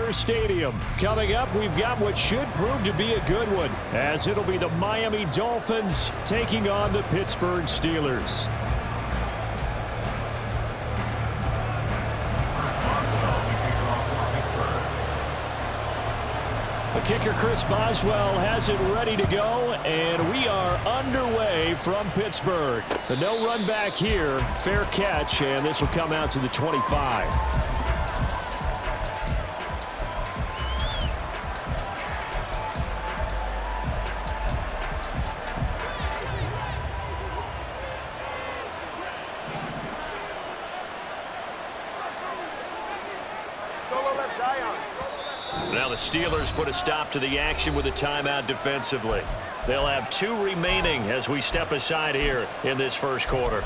Composure Stadium. Coming up, we've got what should prove to be a good one, as it'll be the Miami Dolphins taking on the Pittsburgh Steelers. The kicker, Chris Boswell, has it ready to go, and we are underway from Pittsburgh. The no run back here, fair catch, and this will come out to the 25. Now the Steelers put a stop to the action with a timeout defensively. They'll have 2 remaining as we step aside here in this first quarter.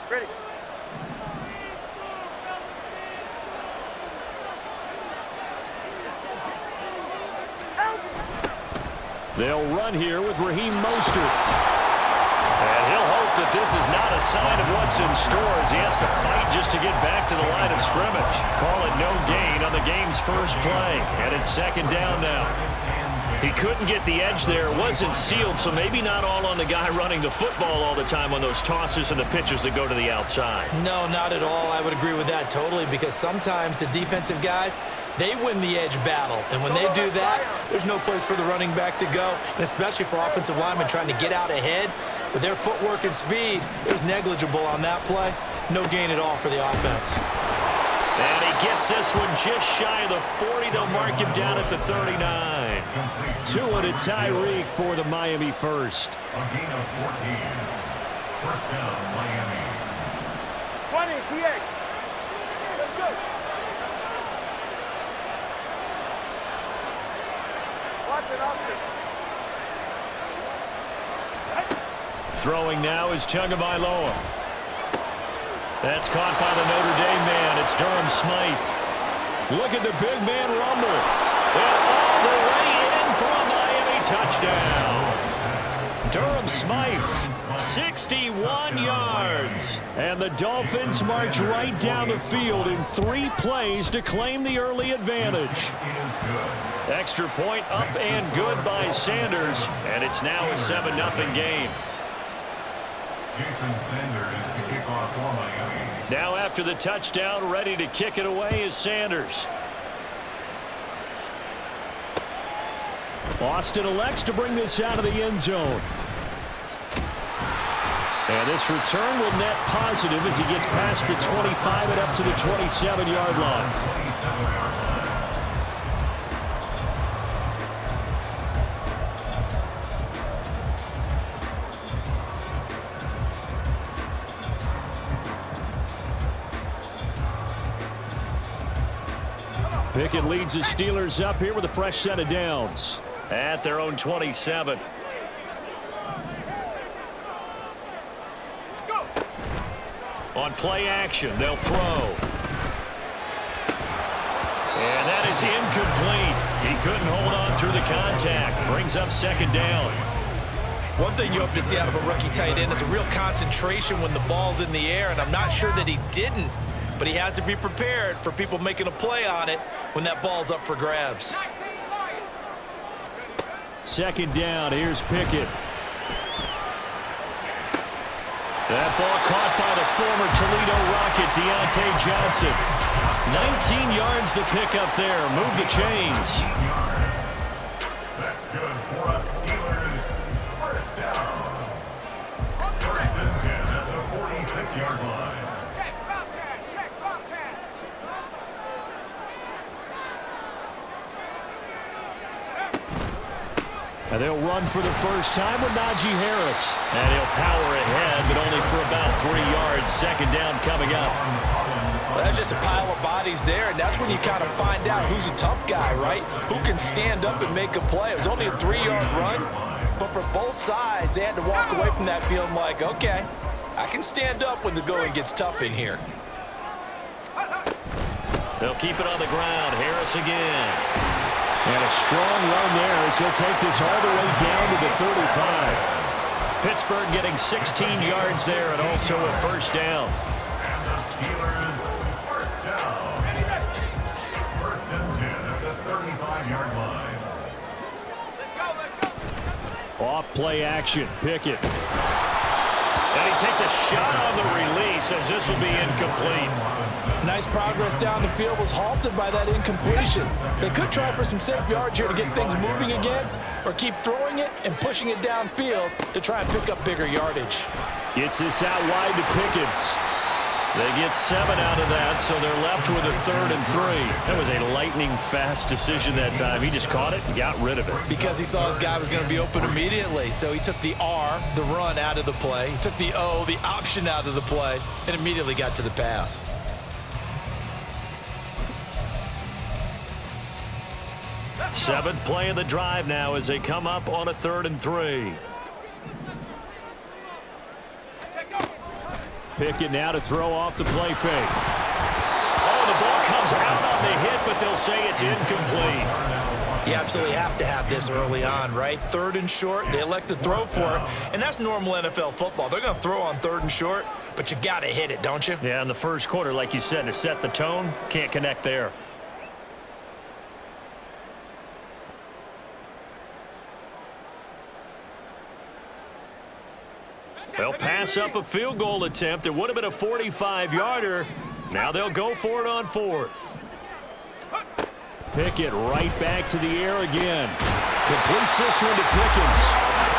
Ready. They'll run here with Raheem Mostert. And he'll hope that this is not a sign of what's in store as he has to fight just to get back to the line of scrimmage. Call it no gain on the game's first play. And it's second down now. He couldn't get the edge there. It wasn't sealed, so maybe not all on the guy running the football all the time on those tosses and the pitches that go to the outside. No, not at all. I would agree with that totally, because sometimes the defensive guys, they win the edge battle. And when they do that, there's no place for the running back to go, and especially for offensive linemen trying to get out ahead. With their footwork and speed, it was negligible on that play. No gain at all for the offense. And he gets this one just shy of the 40. They'll mark him down at the 39. 2 and a Tyreek for the Miami first. A gain of 14. First down, Miami. 20, TX. Let's go. Watch it, Oscar. Throwing now is Tagovailoa. That's caught by the Notre Dame man. It's Durham Smythe. Look at the big man rumble. And all the way in for a Miami touchdown. Durham Smythe, 61 yards. And the Dolphins march right down the field in 3 plays to claim the early advantage. Extra point up and good by Sanders. And it's now a 7-0 game. Jason Sanders to kick off for Miami. Now after the touchdown, ready to kick it away is Sanders. Austin elects to bring this out of the end zone. And this return will net positive as he gets past the 25 and up to the 27-yard line. Pickett leads the Steelers up here with a fresh set of downs at their own 27. On play action, they'll throw. And that is incomplete. He couldn't hold on through the contact. Brings up second down. One thing you hope to see out of a rookie tight end is a real concentration when the ball's in the air, and I'm not sure that he didn't. But he has to be prepared for people making a play on it when that ball's up for grabs. Second down, here's Pickett. That ball caught by the former Toledo Rocket, Deontay Johnson. 19 yards the pickup there. Move the chains. That's good for us Steelers. First down. First and 10 at the 46-yard line. And they'll run for the first time with Najee Harris. And he'll power ahead, but only for about 3 yards. Second down coming up. Well, that's just a pile of bodies there, and that's when you kind of find out who's a tough guy, right? Who can stand up and make a play. It was only a 3-yard run, but for both sides, they had to walk away from that feeling like, okay, I can stand up when the going gets tough in here. They'll keep it on the ground. Harris again. And a strong run there as he'll take this all the way down to the 35. Pittsburgh getting 16 yards there and also a first down. And the Steelers first down. First and 10 at the 35-yard line. Off play action. Pickett. And he takes a shot on the release as this will be incomplete. Nice progress down the field was halted by that incompletion. They could try for some safe yards here to get things moving again, or keep throwing it and pushing it downfield to try and pick up bigger yardage. Gets this out wide to Pickens. They get 7 out of that, so they're left with a 3rd and 3. That was a lightning-fast decision that time. He just caught it and got rid of it. Because he saw his guy was going to be open immediately, so he took the R, the run, out of the play. He took the O, the option, out of the play, and immediately got to the pass. Seventh play of the drive now as they come up on a 3rd and 3. Pickett now to throw off the play fake. Oh, the ball comes out on the hit, but they'll say it's incomplete. You absolutely have to have this early on, right? 3rd and short, they elect to throw for it, and that's normal NFL football. They're going to throw on 3rd and short, but you've got to hit it, don't you? Yeah, in the first quarter, like you said, to set the tone, can't connect there. They'll pass up a field goal attempt. It would have been a 45-yarder. Now they'll go for it on 4th. Pickett right back to the air again. Completes this one to Pickens.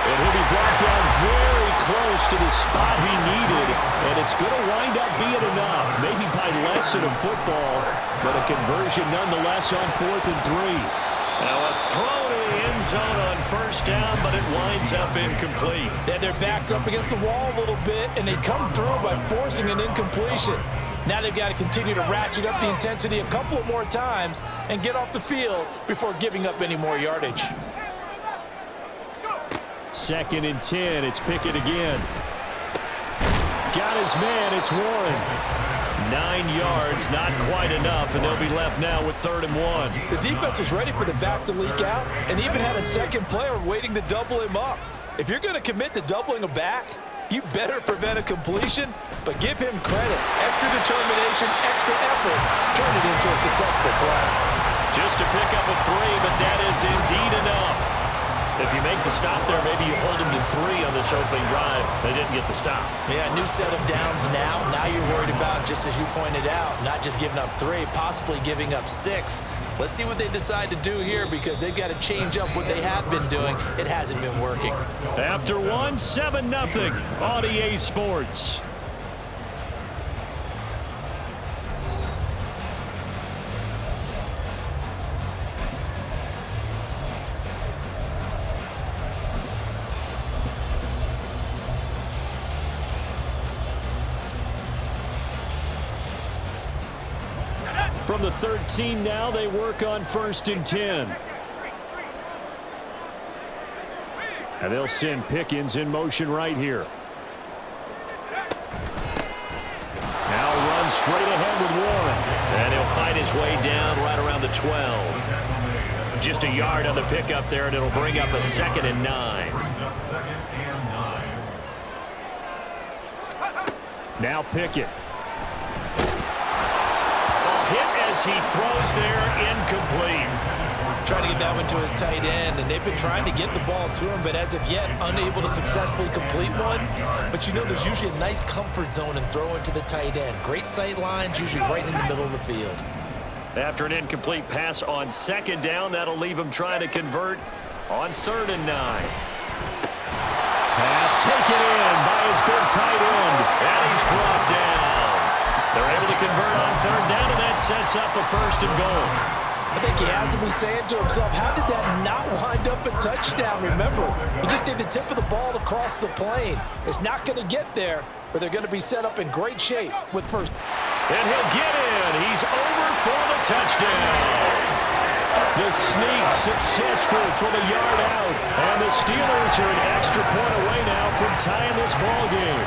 And he'll be brought down very close to the spot he needed. And it's going to wind up being enough. Maybe by less than a football, but a conversion nonetheless on 4th and 3. Now a throw to the end zone on first down, but it winds up incomplete. They had their backs up against the wall a little bit, and they come through by forcing an incompletion. Now they've got to continue to ratchet up the intensity a couple of more times and get off the field before giving up any more yardage. 2nd and 10. It's Pickett again. Got his man. It's Warren. 9 yards, not quite enough, and they'll be left now with 3rd and 1. The defense was ready for the back to leak out and even had a second player waiting to double him up. If you're going to commit to doubling a back, you better prevent a completion, but give him credit. Extra determination, extra effort, turn it into a successful play. Just to pick up a 3, but that is indeed enough. If you make the stop there, maybe you hold them to 3 on this opening drive. They didn't get the stop. Yeah, new set of downs now. Now you're worried about, just as you pointed out, not just giving up 3, possibly giving up 6. Let's see what they decide to do here because they've got to change up what they have been doing. It hasn't been working. After 1, 7-0 on EA Sports. From the 13 now, they work on 1st and 10. And they'll send Pickens in motion right here. Now runs straight ahead with Warren. And he'll fight his way down right around the 12. Just a yard on the pickup there, and it'll bring up a 2nd and 9. Now Pickett. He throws there, incomplete. Trying to get that one to his tight end, and they've been trying to get the ball to him, but as of yet, unable to successfully complete one. But you know, there's usually a nice comfort zone and throw into the tight end. Great sight lines, usually right in the middle of the field. After an incomplete pass on 2nd down, that'll leave him trying to convert on 3rd and 9. Pass taken in by his big tight end, and he's brought down. They're able to convert on 3rd down, and that sets up a 1st and goal. I think he has to be saying to himself, how did that not wind up a touchdown? Remember, he just did the tip of the ball across the plane. It's not going to get there, but they're going to be set up in great shape with 1st. And he'll get in. He's over for the touchdown. The sneak successful from a yard out. And the Steelers are an extra point away now from tying this ball game.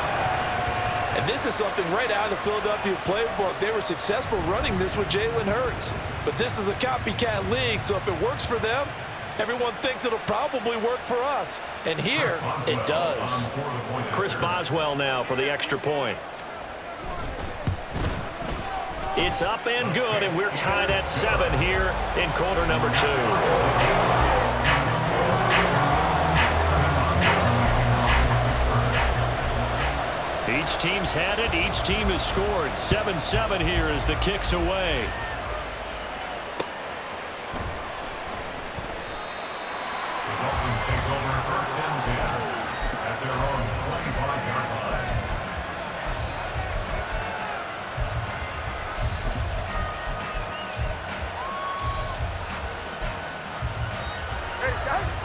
And this is something right out of the Philadelphia playbook. They were successful running this with Jalen Hurts. But this is a copycat league, so if it works for them, everyone thinks it'll probably work for us. And here, it does. Chris Boswell now for the extra point. It's up and good, and we're tied at 7 here in quarter number 2. Each team's had it. Each team has scored. 7-7 here as the kick's away. The Dolphins take over first and 10 at their own 25-yard line.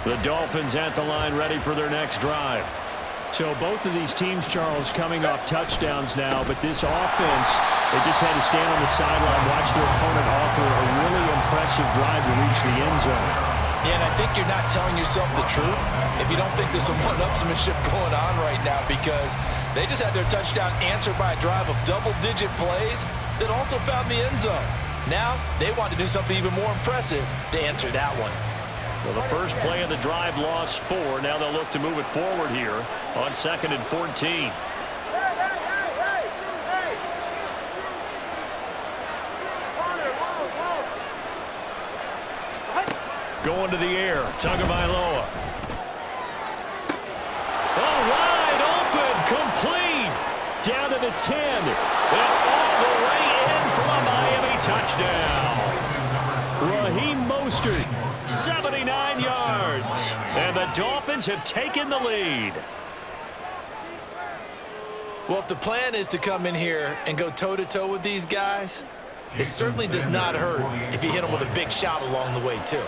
The Dolphins at the line ready for their next drive. So both of these teams, Charles, coming off touchdowns now, but this offense, they just had to stand on the sideline, watch their opponent offer a really impressive drive to reach the end zone. Yeah, and I think you're not telling yourself the truth if you don't think there's some one-upsmanship going on right now, because they just had their touchdown answered by a drive of double-digit plays that also found the end zone. Now they want to do something even more impressive to answer that one. Well, the first play of the drive lost 4. Now they'll look to move it forward here on 2nd and 14. Going to the air, Tagovailoa. Oh, wide open, complete. Down to the 10. And all the way in for a Miami touchdown. Raheem Mostert, 79 yards. And the Dolphins have taken the lead. Well, if the plan is to come in here and go toe-to-toe with these guys, it certainly does not hurt if you hit them with a big shot along the way, too.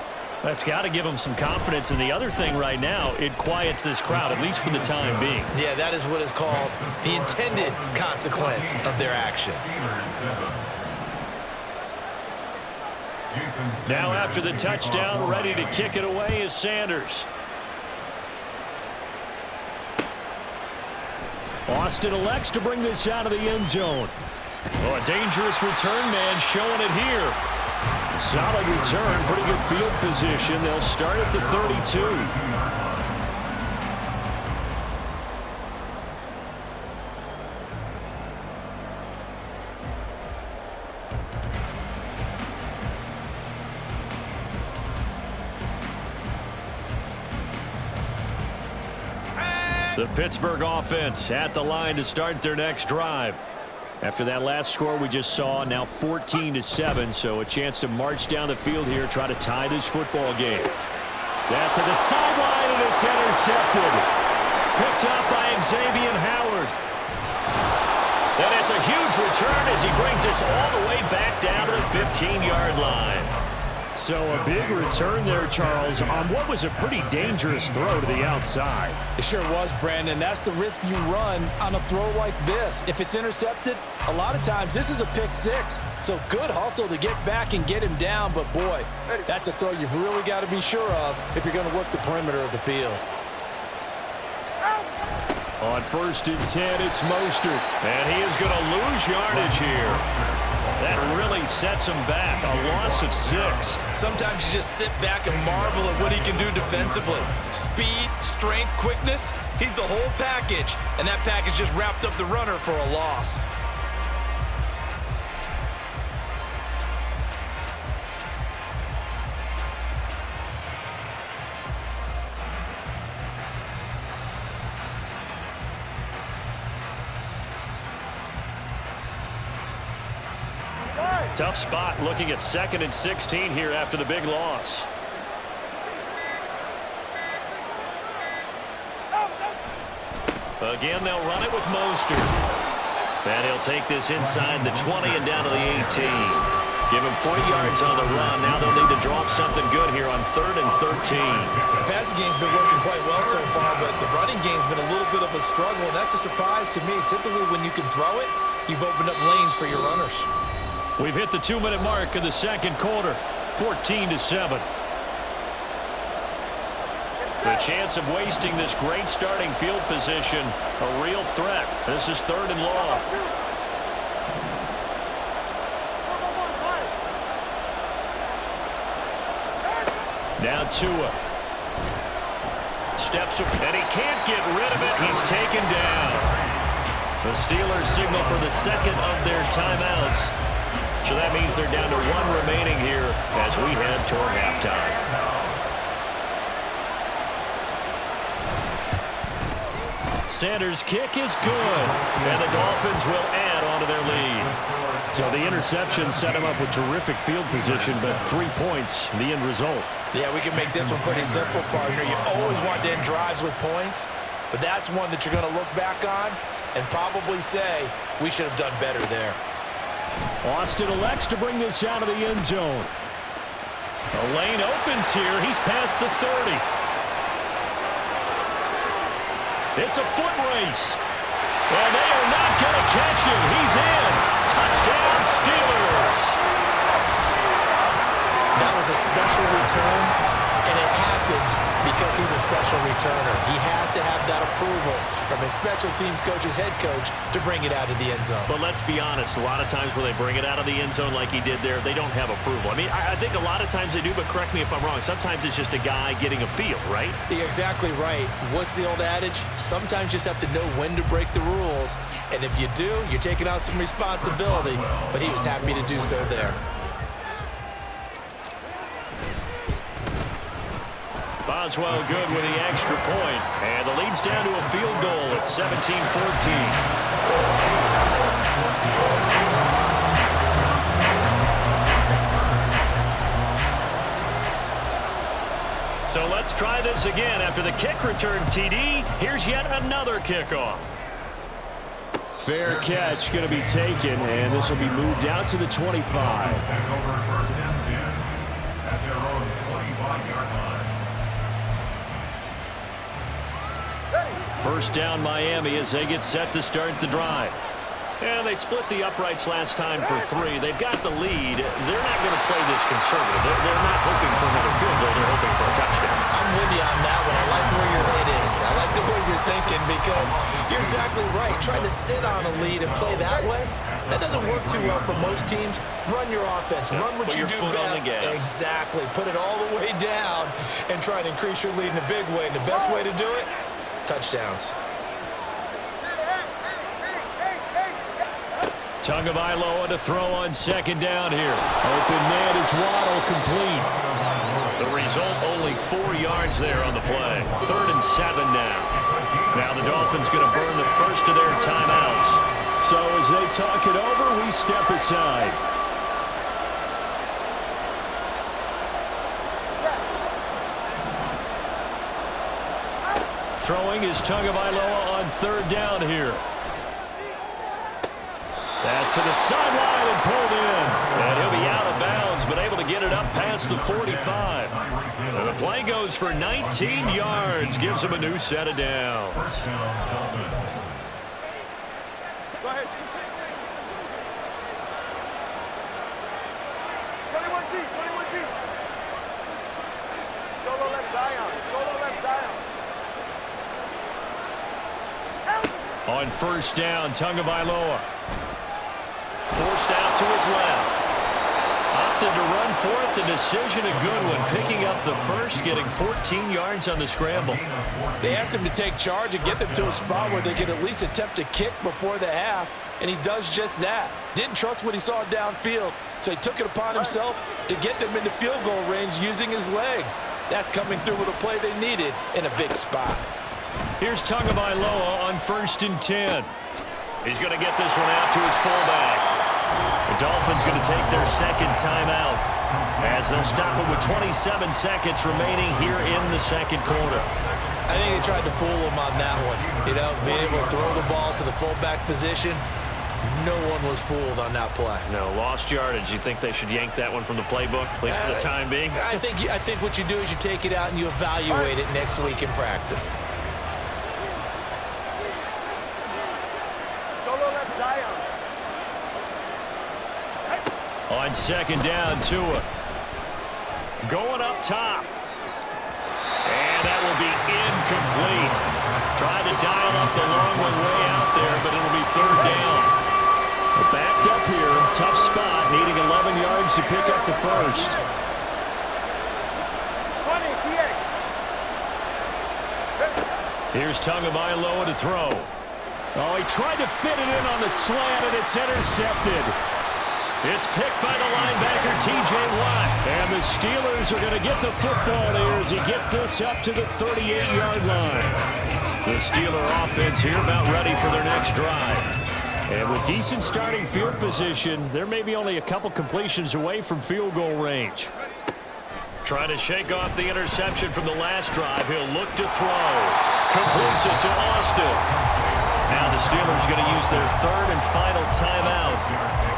That's got to give them some confidence. And the other thing right now, it quiets this crowd, at least for the time being. Yeah, that is what is called the intended consequence of their actions. Now after the touchdown, ready to kick it away is Sanders. Austin elects to bring this out of the end zone. Oh, a dangerous return man showing it here. Solid return, pretty good field position. They'll start at the 32. The Pittsburgh offense at the line to start their next drive. After that last score we just saw, now 14-7, so a chance to march down the field here, try to tie this football game. That to the sideline, and it's intercepted. Picked up by Xavier Howard. And it's a huge return as he brings us all the way back down to the 15-yard line. So a big return there, Charles, on what was a pretty dangerous throw to the outside. It sure was, Brandon. That's the risk you run on a throw like this. If it's intercepted, a lot of times this is a pick six. So good hustle to get back and get him down. But, boy, that's a throw you've really got to be sure of if you're going to work the perimeter of the field. On 1st and 10, it's Mostert. And he is going to lose yardage here. That really sets him back. A loss of 6. Sometimes you just sit back and marvel at what he can do defensively. Speed, strength, quickness, he's the whole package. And that package just wrapped up the runner for a loss. Tough spot looking at 2nd and 16 here after the big loss. Again, they'll run it with Mostert. And he'll take this inside the 20 and down to the 18. Give him 40 yards on the run. Now they'll need to drop something good here on 3rd and 13. The passing game's been working quite well so far, but the running game's been a little bit of a struggle. And that's a surprise to me. Typically, when you can throw it, you've opened up lanes for your runners. We've hit the 2-minute mark in the 2nd quarter, 14-7. The chance of wasting this great starting field position, a real threat. This is 3rd and long. Now Tua. Steps up, and he can't get rid of it. He's taken down. The Steelers signal for the second of their timeouts. So that means they're down to 1 remaining here as we head toward halftime. Sanders' kick is good, and the Dolphins will add on to their lead. So the interception set him up with terrific field position, but 3 points, the end result. Yeah, we can make this one pretty simple, partner. You always want to end drives with points, but that's one that you're going to look back on and probably say, we should have done better there. Austin elects to bring this out of the end zone. A lane opens here. He's past the 30. It's a foot race. And they are not going to catch him. He's in. Touchdown, Steelers. That was a special return, and it happened because he's a special returner. He has to have that approval from his special teams coach's head coach to bring it out of the end zone. But let's be honest, a lot of times when they bring it out of the end zone like he did there, they don't have approval. I mean, I think a lot of times they do, but correct me if I'm wrong. Sometimes it's just a guy getting a feel, right? You're exactly right. What's the old adage? Sometimes you just have to know when to break the rules, and if you do, you're taking out some responsibility, but he was happy to do so there. Boswell good with the extra point, and the lead's down to a field goal at 17-14. So let's try this again. After the kick return TD, here's yet another kickoff. Fair catch going to be taken, and this will be moved out to the 25. At their own 25-yard line. First down Miami as they get set to start the drive. And they split the uprights last time for 3. They've got the lead. They're not going to play this conservative. They're not hoping for another field goal. They're hoping for a touchdown. I'm with you on that one. I like where your head is. I like the way you're thinking because you're exactly right. Trying to sit on a lead and play that way, that doesn't work too well for most teams. Run your offense. Run what you do best. Exactly. Put it all the way down and try and increase your lead in a big way. And the best way to do it, touchdowns. Tagovailoa to throw on second down here. Open man is Waddle, complete. The result, only 4 yards there on the play. 3rd and 7 now. Now the Dolphins going to burn the first of their timeouts. So as they talk it over, we step aside. Throwing is Tagovailoa on 3rd down here. Pass to the sideline and pulled in. And he'll be out of bounds, but able to get it up past the 45. And the play goes for 19 yards. Gives him a new set of downs. Go ahead. 21G, 21G. Solo left Zion. Solo left Zion. On first down, Tagovailoa. Forced out to his left. Opted to run for it. The decision a good one. Picking up the first, getting 14 yards on the scramble. They asked him to take charge and get them to a spot where they could at least attempt a kick before the half, and he does just that. Didn't trust what he saw downfield, so he took it upon himself to get them into field goal range using his legs. That's coming through with a play they needed in a big spot. Here's Tagovailoa on 1st and 10. He's going to get this one out to his fullback. The Dolphins going to take their second timeout as they'll stop it with 27 seconds remaining here in the second quarter. I think they tried to fool him on that one. You know, being able to throw the ball to the fullback position. No one was fooled on that play. No, lost yardage. You think they should yank that one from the playbook, at least for the time being? I think what you do is you take it out and you evaluate it next week in practice. Solo left Zion. On second down, Tua. Going up top. And And that will be incomplete. Tried to dial up the long one way out there, but it'll be third down. Backed up here, tough spot, needing 11 yards to pick up the first. 20, TX. Here's Tagovailoa to throw. Oh, he tried to fit it in on the slant, and it's intercepted. It's picked by the linebacker, T.J. Watt. And the Steelers are going to get the football here as he gets this up to the 38-yard line. The Steeler offense here about ready for their next drive. And with decent starting field position, there may be only a couple completions away from field goal range. Trying to shake off the interception from the last drive. He'll look to throw. Completes it to Austin. Now the Steelers going to use their third and final timeout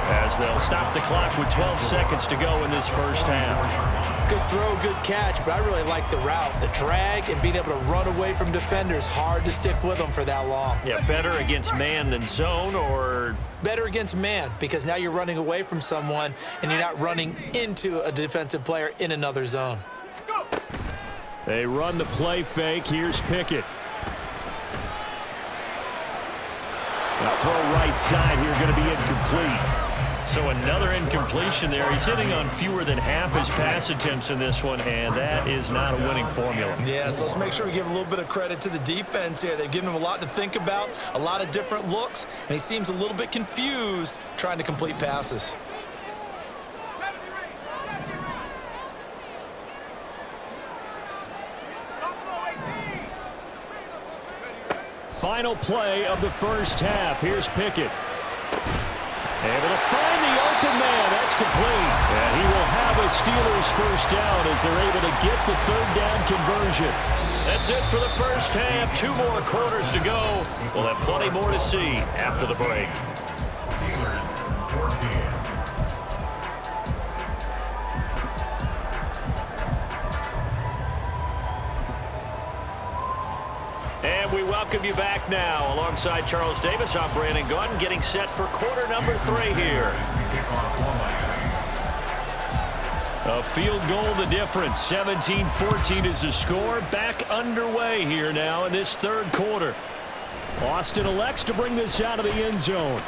as they'll stop the clock with 12 seconds to go in this first half. Good throw, good catch, but I really like the route. The drag and being able to run away from defenders, hard to stick with them for that long. Yeah, better against man than zone, or? Better against man, because now you're running away from someone and you're not running into a defensive player in another zone. They run the play fake. Here's Pickett. Now throw right side here, going to be incomplete. So another incompletion there. He's hitting on fewer than half his pass attempts in this one, and that is not a winning formula. Yeah, so let's make sure we give a little bit of credit to the defense here. They've given him a lot to think about, a lot of different looks, and he seems a little bit confused trying to complete passes. Final play of the first half. Here's Pickett. Able to find the open man. That's complete. And he will have a Steelers first down as they're able to get the third down conversion. That's it for the first half. 2 more quarters to go. We'll have plenty more to see after the break. Steelers 14. And we welcome you back now. Alongside Charles Davis, I'm Brandon Gunn, getting set for quarter number 3 here. A field goal the difference. 17-14 is the score. Back underway here now in this third quarter. Austin elects to bring this out of the end zone.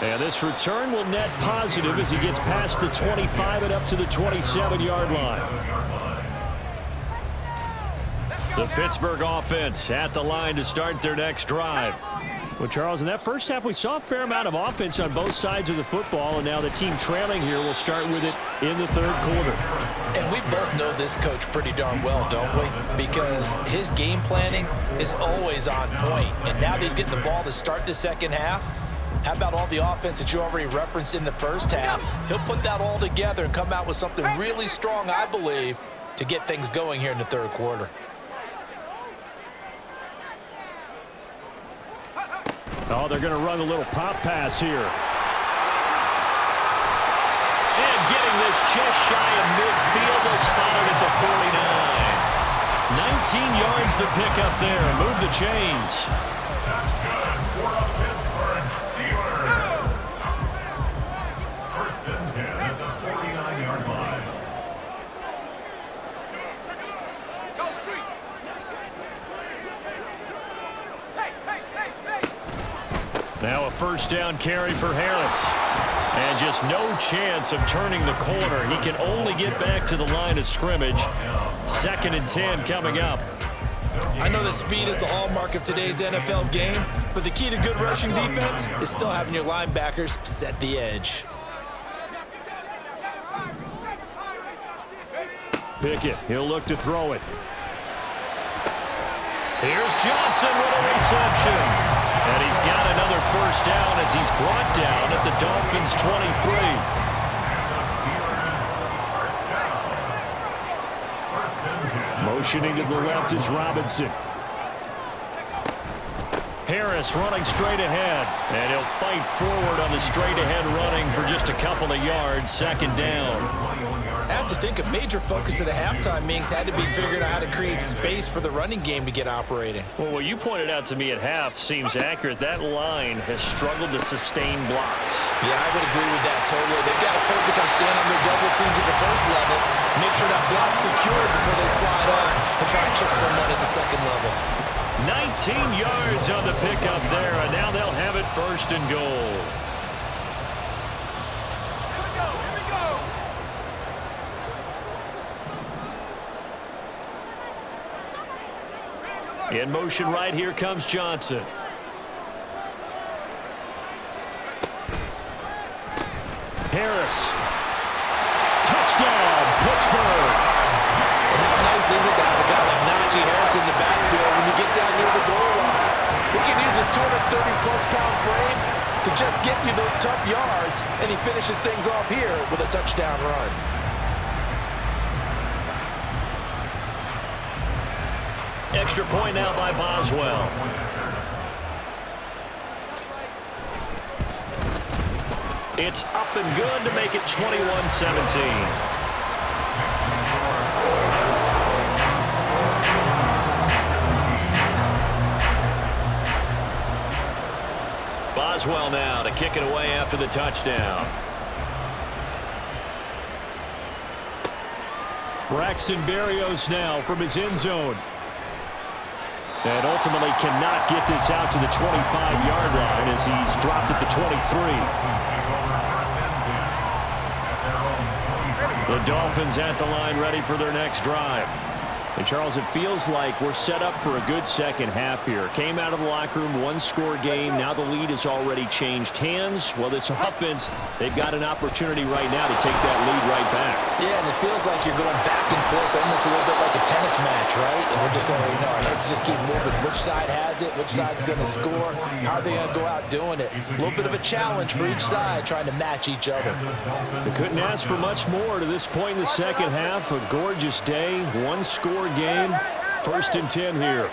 And this return will net positive as he gets past the 25 and up to the 27-yard line. The Pittsburgh offense at the line to start their next drive. Well, Charles, in that first half, we saw a fair amount of offense on both sides of the football, and now the team trailing here will start with it in the third quarter. And we both know this coach pretty darn well, don't we? Because his game planning is always on point. And now that he's getting the ball to start the second half, how about all the offense that you already referenced in the first half? He'll put that all together and come out with something really strong, I believe, to get things going here in the third quarter. Oh, they're going to run a little pop pass here. And getting this just shy of midfield, they'll spot it at the 49. 19 yards to pick up there. Move the chains. That's good for the Pittsburgh Steelers. First and 10 at the 49-yard line. Now a first down carry for Harris. And just no chance of turning the corner. He can only get back to the line of scrimmage. 2nd and 10 coming up. I know that speed is the hallmark of today's NFL game, but the key to good rushing defense is still having your linebackers set the edge. Pickett, he'll look to throw it. Here's Johnson with a reception. And he's got another first down as he's brought down at the Dolphins' 23. Motioning to the left is Robinson. Harris running straight ahead. And he'll fight forward on the straight ahead running for just a couple of yards. 2nd down. After to think a major focus of the halftime meetings had to be figuring out how to create space for the running game to get operating. Well, what you pointed out to me at half seems accurate. That line has struggled to sustain blocks. Yeah, I would agree with that totally. They've got to focus on staying on their double teams at the first level, make sure that block's secured before they slide off and try and chip someone at the second level. 19 yards on the pickup there, and now they'll have it first and goal. In motion right, here comes Johnson. Harris. Touchdown, Pittsburgh. How nice is it to have a guy like Najee Harris in the backfield when you get down near the goal line? He can use his 230-plus pound frame to just get you those tough yards, and he finishes things off here with a touchdown run. Extra point now by Boswell. It's up and good to make it 21-17. Boswell now to kick it away after the touchdown. Braxton Berrios now from his end zone. And ultimately cannot get this out to the 25-yard line as he's dropped at the 23. The Dolphins at the line ready for their next drive. And, Charles, it feels like we're set up for a good second half here. Came out of the locker room, one-score game. Now the lead has already changed hands. Well, this offense, they've got an opportunity right now to take that lead right back. Yeah, and it feels like you're going back and forth almost a little bit like a tennis match, right? And we're just already know our heads just keep moving. Which side has it? Which side's going to score? How are they going to go out doing it? A little bit of a challenge for each side trying to match each other. They couldn't ask for much more to this point in the second half. A gorgeous day, one-score game. First and 10 here.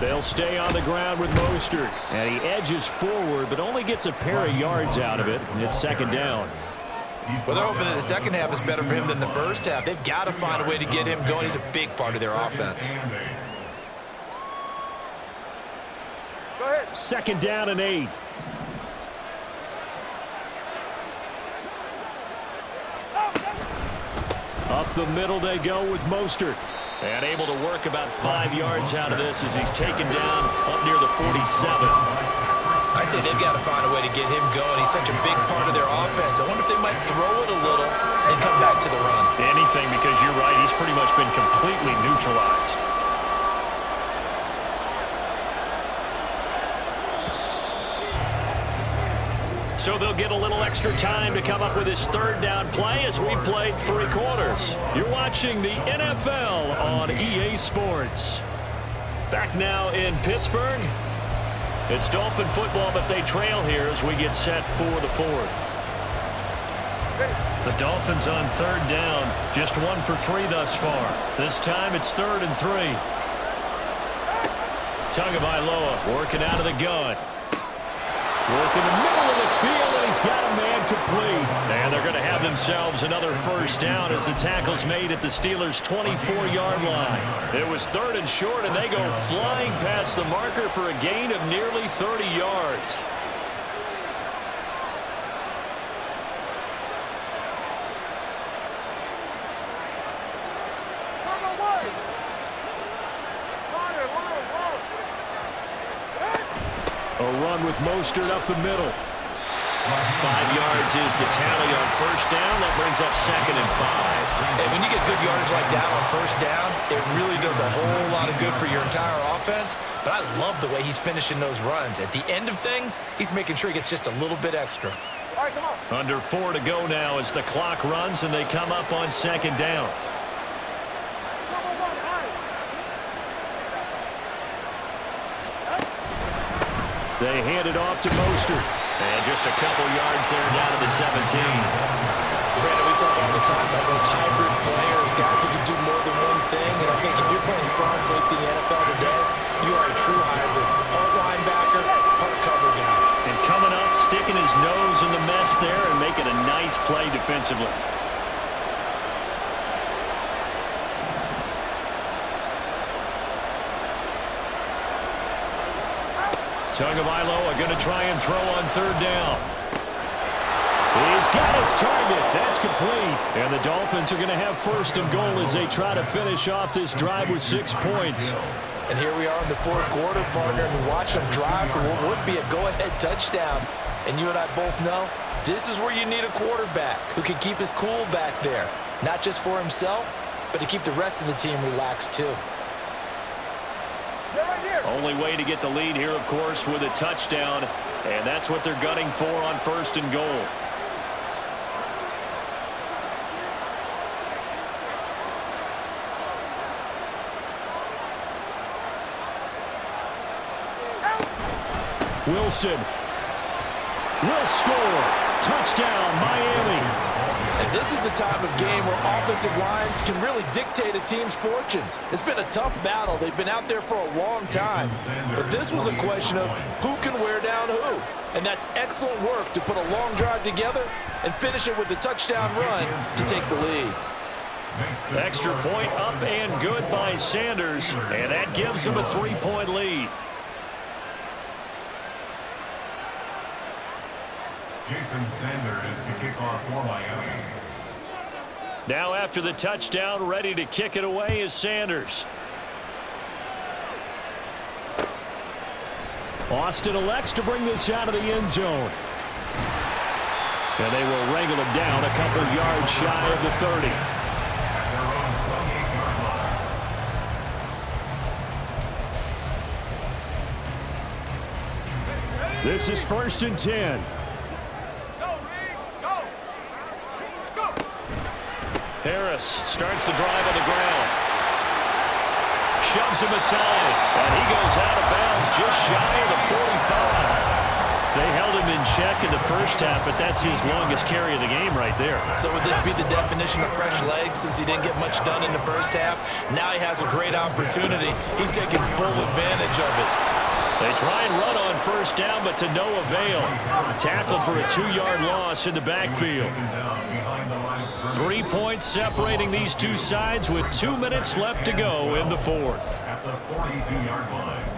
They'll stay on the ground with Mostert. And he edges forward, but only gets a pair of yards out of it. And it's second down. Well, they're hoping that the second half is better for him than the first half. They've got to find a way to get him going. He's a big part of their offense. Go ahead. Second down and 8. Up the middle they go with Mostert. And able to work about 5 yards out of this as he's taken down up near the 47. I'd say they've got to find a way to get him going. He's such a big part of their offense. I wonder if they might throw it a little and come back to the run. Anything, because you're right, he's pretty much been completely neutralized. So they'll get a little extra time to come up with his third down play as we've played 3 quarters. You're watching the NFL on EA Sports. Back now in Pittsburgh. It's Dolphin football, but they trail here as we get set for the 4th. The Dolphins on third down, just 1 for 3 thus far. This time it's 3rd and 3. Tagovailoa working out of the gun. Working the middle of the field, and he's got a man complete. And they're going to have themselves another first down as the tackle's made at the Steelers' 24-yard line. It was 3rd and short, and they go flying past the marker for a gain of nearly 30 yards. A run with Mostert up the middle. 5 yards is the tally on first down. That brings up 2nd and 5. And when you get good yardage like that on first down, it really does a whole lot of good for your entire offense. But I love the way he's finishing those runs. At the end of things, he's making sure he gets just a little bit extra. All right, come on. Under 4 to go now as the clock runs and they come up on 2nd down. They hand it off to Mostert. And just a couple yards there down to the 17. Brandon, we talk all the time about those hybrid players, guys who can do more than one thing. And I think if you're playing strong safety in the NFL today, you are a true hybrid. Part linebacker, part cover guy. And coming up, sticking his nose in the mess there and making a nice play defensively. Tagovailoa going to try and throw on third down. He's got his target. That's complete. And the Dolphins are going to have first and goal as they try to finish off this drive with 6 points. And here we are in the fourth quarter, partner, and we watch them drive for what would be a go-ahead touchdown. And you and I both know this is where you need a quarterback who can keep his cool back there, not just for himself, but to keep the rest of the team relaxed too. Only way to get the lead here, of course, with a touchdown, and that's what they're gunning for on first and goal. Wilson will score. Touchdown, Miami. And this is a type of game where offensive lines can really dictate a team's fortunes. It's been a tough battle. They've been out there for a long time. But this was a question of who can wear down who. And that's excellent work to put a long drive together and finish it with a touchdown run to take the lead. Extra point up and good by Sanders, and that gives him a 3-point lead. Jason Sanders to kick off for Miami. Now after the touchdown, ready to kick it away is Sanders. Austin elects to bring this out of the end zone. And they will wrangle him down a couple yards shy of the 30. This is first and 10. Harris starts the drive on the ground. Shoves him aside, and he goes out of bounds just shy of the 45. They held him in check in the first half, but that's his longest carry of the game right there. So would this be the definition of fresh legs since he didn't get much done in the first half? Now he has a great opportunity. He's taking full advantage of it. They try and run on first down, but to no avail. Tackled for a 2-yard loss in the backfield. 3 points separating these two sides with 2 minutes left to go in the fourth. At the 42-yard line.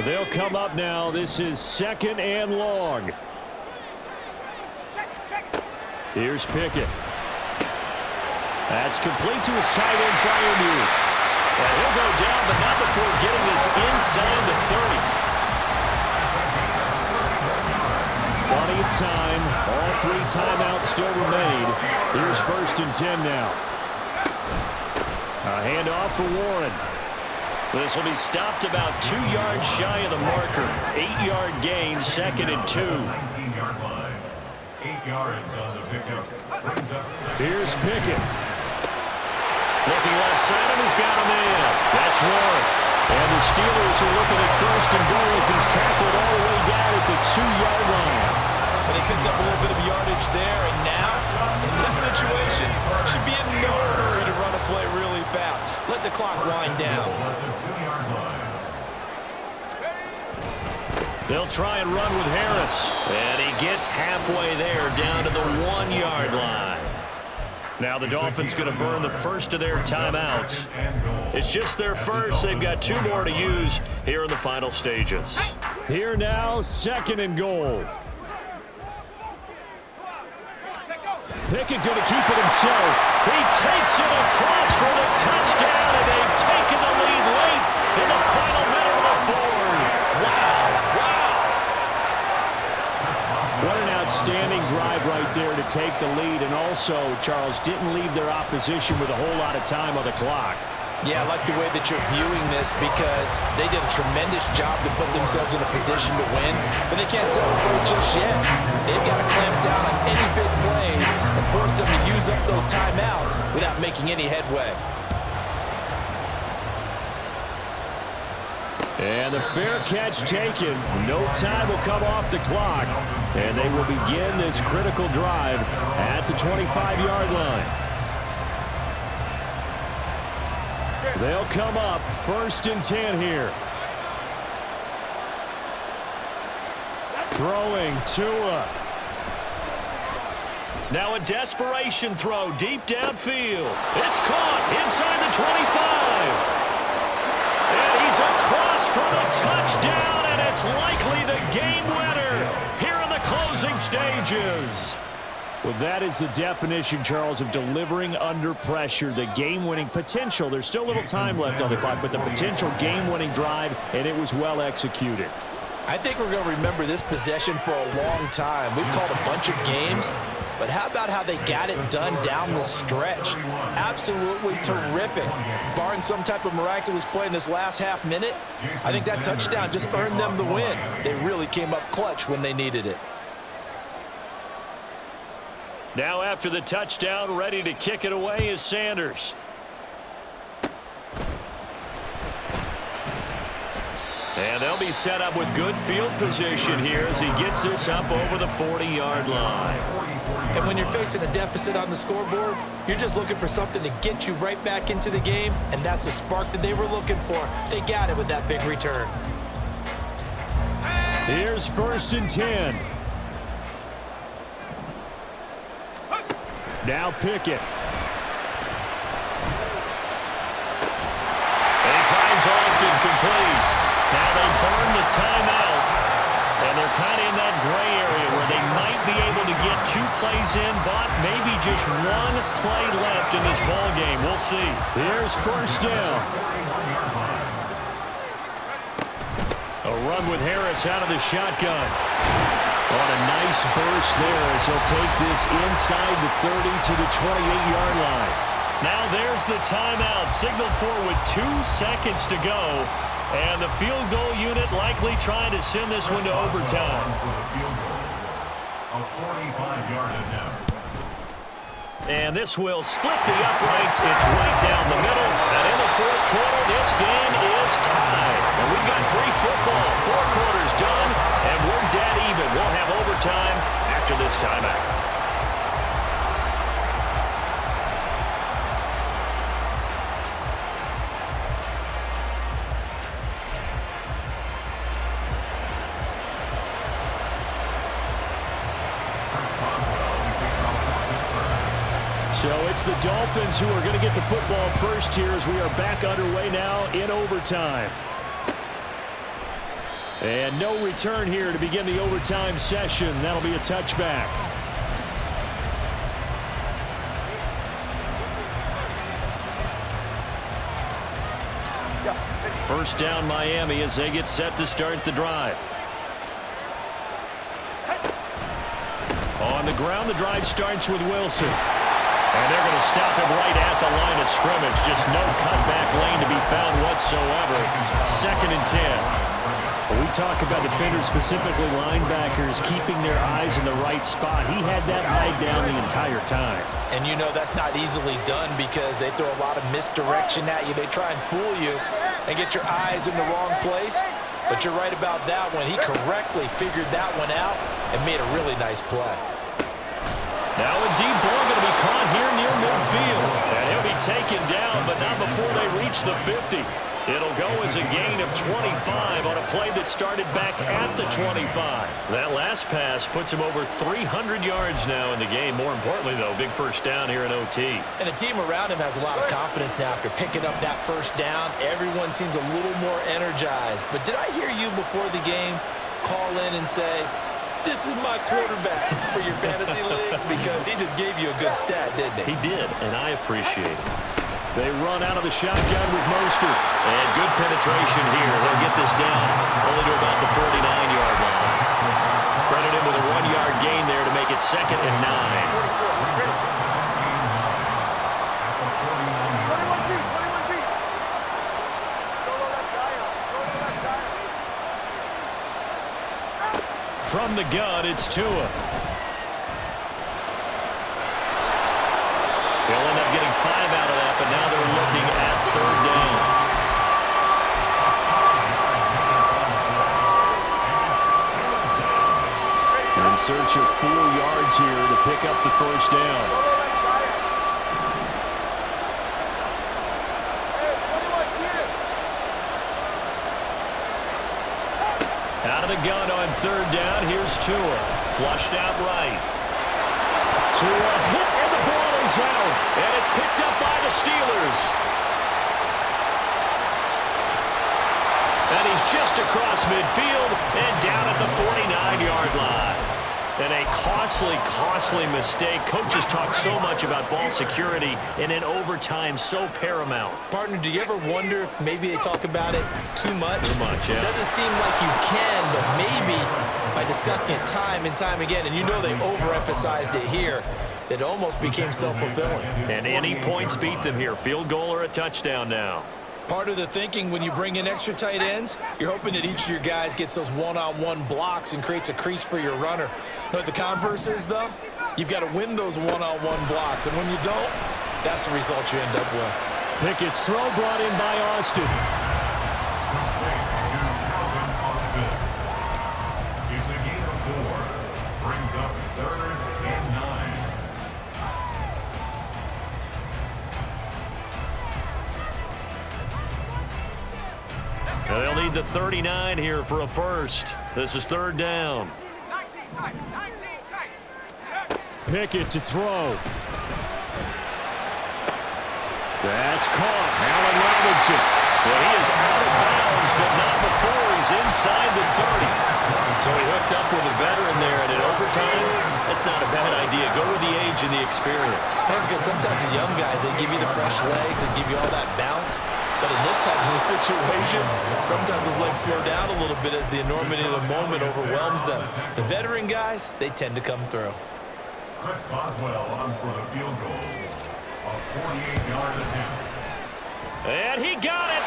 They'll come up now. This is second and long. Here's Pickett. That's complete to his tight end Freiermuth. And he'll go down, but not before getting this inside the 30. Plenty of time. All 3 timeouts still remain. Here's first and 10 now. A handoff for Warren. This will be stopped about 2 yards shy of the marker. 8-yard gain, second and 2. 19-yard line. 8 yards on the pickup. Brings up second. Here's Pickett. Looking left side, and he's got him in. That's Warren. And the Steelers are looking at first and goal as he's tackled all the way down at the 2-yard line. And he picked up a little bit of yardage there, and now, in this situation, should be in no hurry to run a play really fast. Let the clock wind down. At the 2-yard line. They'll try and run with Harris. And he gets halfway there down to the 1-yard line. Now the Dolphins going to burn the first of their timeouts. It's just their first. They've got 2 more to use here in the final stages. Here now, second and goal. Pickett going to keep it himself. He takes it across for the touchdown, and they've taken the lead late in the final minute of the fourth. Wow, wow. What an outstanding drive right there to take the lead, and also, Charles, didn't leave their opposition with a whole lot of time on the clock. Yeah, I like the way that you're viewing this because they did a tremendous job to put themselves in a position to win, but they can't celebrate just yet. They've got to clamp down on any big plays and force them to use up those timeouts without making any headway. And the fair catch taken. No time will come off the clock, and they will begin this critical drive at the 25-yard line. They'll come up first and 10 here. Throwing Tua. Now a desperation throw deep downfield. It's caught inside the 25. And he He's across for the touchdown, and it's likely the game winner here in the closing stages. Well, that is the definition, Charles, of delivering under pressure. The game-winning potential. There's still a little time left on the clock, but the potential game-winning drive, and it was well executed. I think we're going to remember this possession for a long time. We've called a bunch of games, but how about how they got it done down the stretch? Absolutely terrific. Barring some type of miraculous play in this last half minute, I think that touchdown just earned them the win. They really came up clutch when they needed it. Now after the touchdown, ready to kick it away is Sanders. And they'll be set up with good field position here as he gets this up over the 40-yard line. And when you're facing a deficit on the scoreboard, you're just looking for something to get you right back into the game, and that's the spark that they were looking for. They got it with that big return. Here's 1st and 10. Now Pickett. And he finds Austin complete. Now they burn the timeout, and they're kind of in that gray area where they might be able to get 2 plays in, but maybe just 1 play left in this ball game. We'll see. Here's 1st down. A run with Harris out of the shotgun. On a nice burst there as he'll take this inside the 30 to the 28-yard line. Now there's the timeout, signaled for with 2 seconds to go. And the field goal unit likely trying to send this one to overtime. A 45-yard attempt. And this will split the uprights. It's right down the middle. And in the 4th quarter, this game is tied. And we've got free football. 4 quarters done, and we're dead even. We'll have overtime after this timeout. So it's the Dolphins who are going to get the football first here as we are back underway now in overtime. And no return here to begin the overtime session. That'll be a touchback. First down Miami as they get set to start the drive. On the ground, the drive starts with Wilson. And they're going to stop him right at the line of scrimmage. Just no cutback lane to be found whatsoever. 2nd and 10. We talk about defenders, specifically linebackers, keeping their eyes in the right spot. He had that eye down the entire time. And you know that's not easily done because they throw a lot of misdirection at you. They try and fool you and get your eyes in the wrong place. But you're right about that one. He correctly figured that one out and made a really nice play. Now a deep ball going to be caught here near midfield. And he'll be taken down, but not before they reach the 50. It'll go as a gain of 25 on a play that started back at the 25. That last pass puts him over 300 yards now in the game. More importantly, though, big first down here in OT. And the team around him has a lot of confidence now after picking up that first down. Everyone seems a little more energized. But did I hear you before the game call in and say, this is my quarterback for your fantasy league? Because he just gave you a good stat, didn't he? He did, and I appreciate it. They run out of the shotgun with Mostert. And good penetration here. They'll get this down only to about the 49-yard line. Credit him with a 1-yard gain there to make it 2nd and 9. 21G. Solo that Zion. From the gun, it's Tua. They'll end up getting 5 out of that, but now they're looking at 3rd down. In search of 4 yards here to pick up the first down. Out of the gun on 3rd down, here's Tua. Flushed out right. Tua hit, and the ball is out. And it's picked up by the Steelers. And he's just across midfield and down at the 49-yard line. And a costly, costly mistake. Coaches talk so much about ball security, and in overtime, so paramount. Partner, do you ever wonder if maybe they talk about it too much? Too much, yeah. It doesn't seem like you can, but maybe by discussing it time and time again, and you know they overemphasized it here, it almost became self-fulfilling. And any points beat them here. Field goal or a touchdown now. Part of the thinking when you bring in extra tight ends, you're hoping that each of your guys gets those one-on-one blocks and creates a crease for your runner. You know what the converse is, though? You've got to win those one-on-one blocks, and when you don't, that's the result you end up with. Pickett's throw brought in by Austin. It's a gain of 4. Brings up 3rd and 9. Now they'll need the 39 here for a first. This is 3rd down. 19 tight. Pickett to throw. That's caught. Allen Robinson. Well, he is out of bounds, but not before he's inside the 30. So he hooked up with a veteran there, and in overtime, that's not a bad idea. Go with the age and the experience. Yeah, because sometimes the young guys, they give you the fresh legs and give you all that bounce. But in this type of a situation, sometimes those legs slow down a little bit as the enormity of the moment overwhelms them. The veteran guys, they tend to come through. Chris Boswell on for the field goal. A 48-yard attempt. And he got it.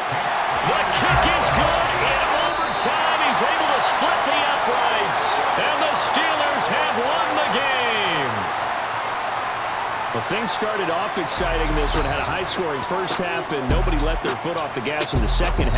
The kick is good. In overtime, he's able to split the uprights. And the Steelers have won the game. Well, things started off exciting. This one had a high-scoring first half, and nobody let their foot off the gas in the second half.